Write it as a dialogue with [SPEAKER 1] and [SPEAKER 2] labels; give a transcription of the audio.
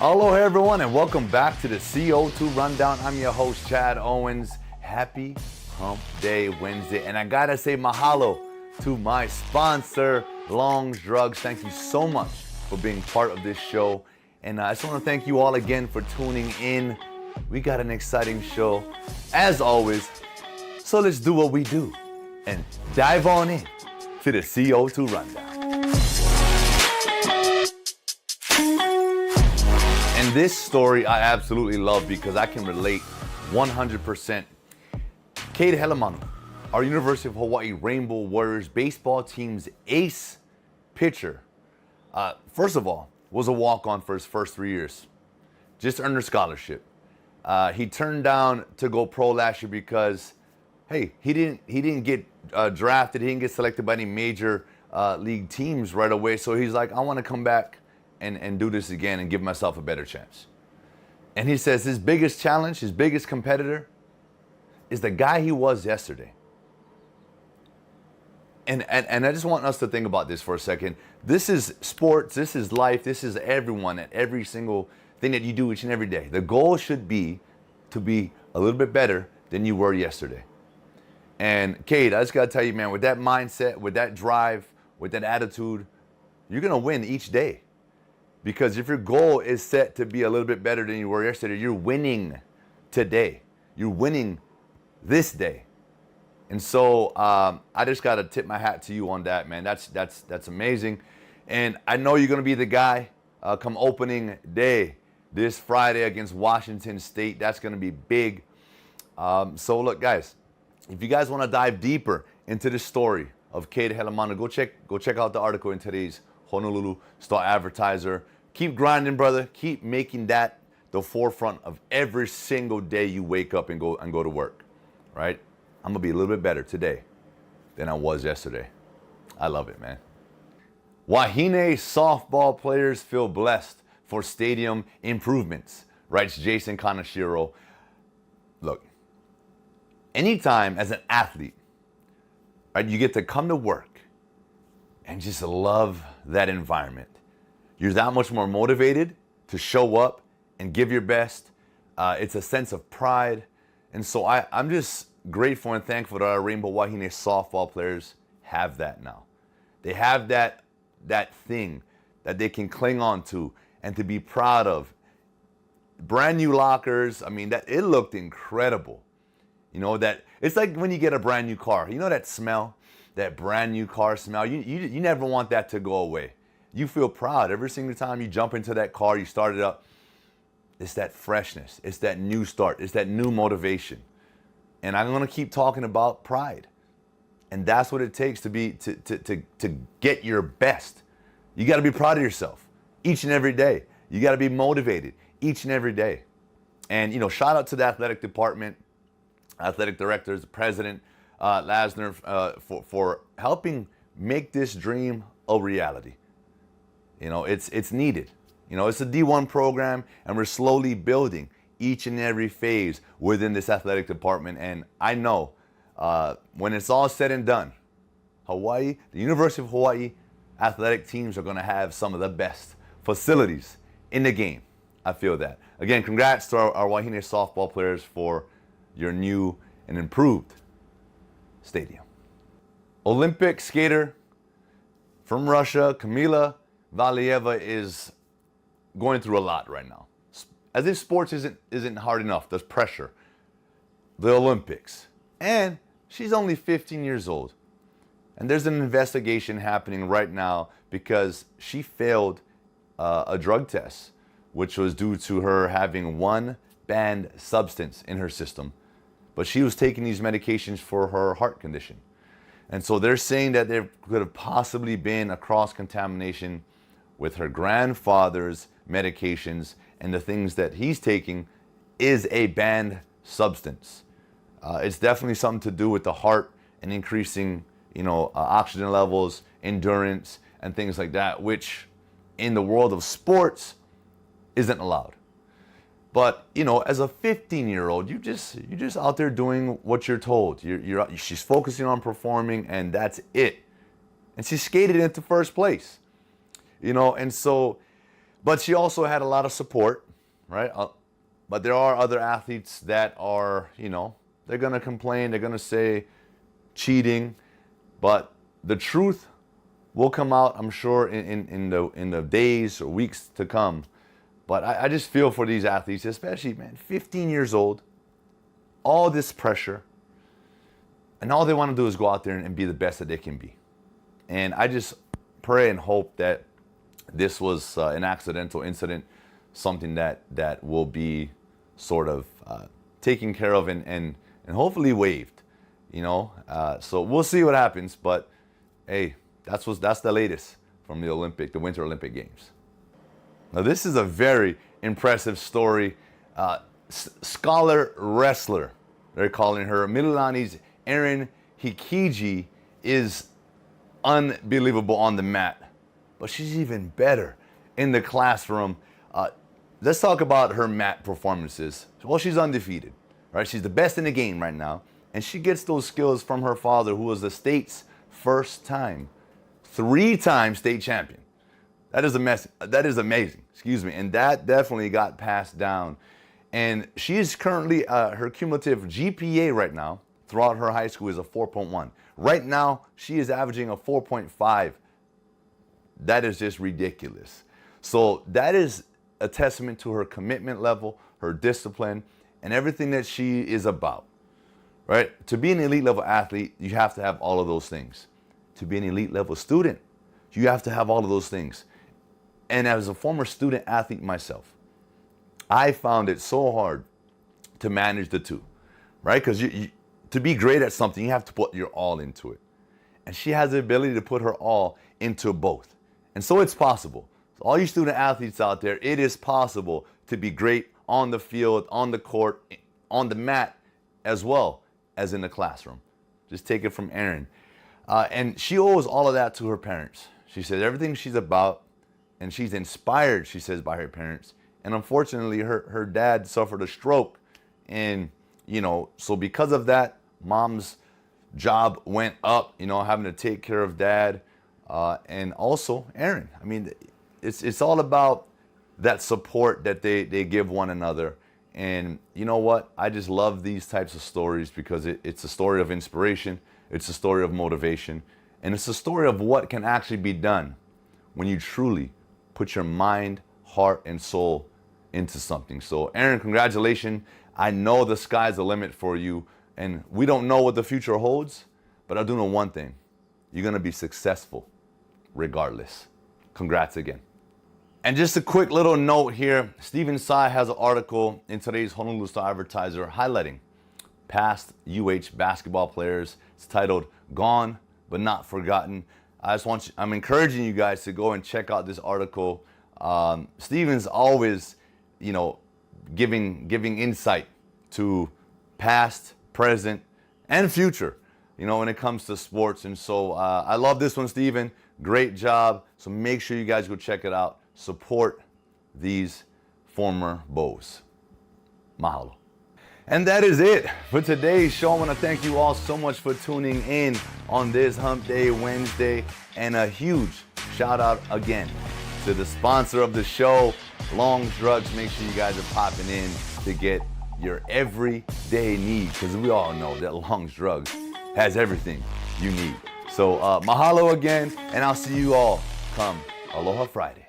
[SPEAKER 1] Hello everyone and welcome back to the Co2 Rundown. I'm your host Chad Owens. Happy Hump Day Wednesday, and I gotta say mahalo to my sponsor, Long's Drugs. Thank you so much for being part of this show, and I just want to thank you all again for tuning in. We got an exciting show as always, so let's do what we do and dive on in to the Co2 Rundown. And this story I absolutely love because I can relate 100%. Cade Helemanu, our University of Hawaii Rainbow Warriors baseball team's ace pitcher, first of all, was a walk-on for his first 3 years. Just earned a scholarship. He turned down to go pro last year because, hey, he didn't get drafted. He didn't get selected by any major league teams right away. So he's like, I want to come back and do this again and give myself a better chance. And he says his biggest challenge, his biggest competitor, is the guy he was yesterday. And I just want us to think about this for a second. This is sports, this is life, this is everyone at every single thing that you do each and every day. The goal should be to be a little bit better than you were yesterday. And Cade, I just gotta tell you, man, with that mindset, with that drive, with that attitude, you're gonna win each day. Because if your goal is set to be a little bit better than you were yesterday, you're winning today. You're winning this day. And so I just got to tip my hat to you on that, man. That's amazing. And I know you're going to be the guy come opening day this Friday against Washington State. That's going to be big. So look, guys, if you guys want to dive deeper into the story of Cade Helemanu, go check out the article in today's Honolulu Star-Advertiser. Keep grinding, brother. Keep making that the forefront of every single day you wake up and go to work, right? I'm going to be a little bit better today than I was yesterday. I love it, man. Wahine softball players feel blessed for stadium improvements, writes Jason Konoshiro. Look, anytime as an athlete, right, you get to come to work and just love that environment. You're that much more motivated to show up and give your best. It's a sense of pride. And so I'm just grateful and thankful that our Rainbow Wahine softball players have that now. They have that thing that they can cling on to and to be proud of. Brand new lockers. I mean, that it looked incredible. You know, that it's like when you get a brand new car. You know that smell? That brand new car smell. You never want that to go away. You feel proud every single time you jump into that car, you start it up. It's that freshness. It's that new start. It's that new motivation. And I'm going to keep talking about pride. And that's what it takes to get your best. You got to be proud of yourself each and every day. You got to be motivated each and every day. And, you know, shout out to the athletic department, athletic directors, the president, Lasner, for helping make this dream a reality. You know, it's needed. You know, it's a D1 program, and we're slowly building each and every phase within this athletic department. And I know when it's all said and done, Hawaii, the University of Hawaii athletic teams are going to have some of the best facilities in the game. I feel that. Again, congrats to our Wahine softball players for your new and improved stadium. Olympic skater from Russia, Camila Valeeva, is going through a lot right now. As if sports isn't hard enough, there's pressure. The Olympics. And she's only 15 years old. And there's an investigation happening right now because she failed a drug test, which was due to her having one banned substance in her system. But she was taking these medications for her heart condition. And so they're saying that there could have possibly been a cross-contamination with her grandfather's medications, and the things that he's taking is a banned substance. It's definitely something to do with the heart and increasing, oxygen levels, endurance, and things like that, which in the world of sports isn't allowed. But, as a 15-year-old, you're just out there doing what you're told. She's focusing on performing, and that's it. And she skated into first place. And so But she also had a lot of support, right? But there are other athletes that are, they're going to complain. They're going to say cheating. But the truth will come out, I'm sure, in the days or weeks to come. But I just feel for these athletes, especially, man, 15 years old, all this pressure, and all they want to do is go out there and be the best that they can be. And I just pray and hope that this was an accidental incident, something that will be sort of taken care of and hopefully waived, So we'll see what happens, but hey, that's the latest from the Winter Olympic Games. Now this is a very impressive story. Scholar wrestler, they're calling her. Mililani's Erin Hikigi is unbelievable on the mat, but she's even better in the classroom. Let's talk about her mat performances. Well, she's undefeated, right? She's the best in the game right now, and she gets those skills from her father, who was the state's first-time, 3-time state champion. That is amazing, and that definitely got passed down. And she is currently, her cumulative GPA right now throughout her high school is a 4.1. Right now, she is averaging a 4.5. That is just ridiculous. So that is a testament to her commitment level, her discipline, and everything that she is about, right? To be an elite level athlete, you have to have all of those things. To be an elite level student, you have to have all of those things. And as a former student athlete myself, I found it so hard to manage the two, right? Because to be great at something, you have to put your all into it. And she has the ability to put her all into both. And so it's possible. So all you student athletes out there, it is possible to be great on the field, on the court, on the mat, as well as in the classroom. Just take it from Erin. And she owes all of that to her parents. She says everything she's about, and she's inspired, she says, by her parents. And unfortunately, her dad suffered a stroke. And, so because of that, mom's job went up, having to take care of dad. And also Erin. I mean, it's all about that support that they give one another. And you know what? I just love these types of stories because it's a story of inspiration. It's a story of motivation. And it's a story of what can actually be done when you truly put your mind, heart, and soul into something. So Erin, congratulations. I know the sky's the limit for you. And we don't know what the future holds, but I do know one thing. You're going to be successful regardless. Congrats again. And just a quick little note here. Stephen Tsai has an article in today's Honolulu Star-Advertiser highlighting past UH basketball players. It's titled Gone But Not Forgotten. I'm encouraging you guys to go and check out this article. Stephen's always, giving insight to past, present, and future, when it comes to sports. And so I love this one, Stephen. Great job. So make sure you guys go check it out. Support these former Bows. Mahalo. And that is it for today's show. I want to thank you all so much for tuning in on this Hump Day Wednesday. And a huge shout out again to the sponsor of the show, Long's Drugs. Make sure you guys are popping in to get your everyday need, because we all know that Long's Drugs has everything you need. So mahalo again, and I'll see you all come Aloha Friday.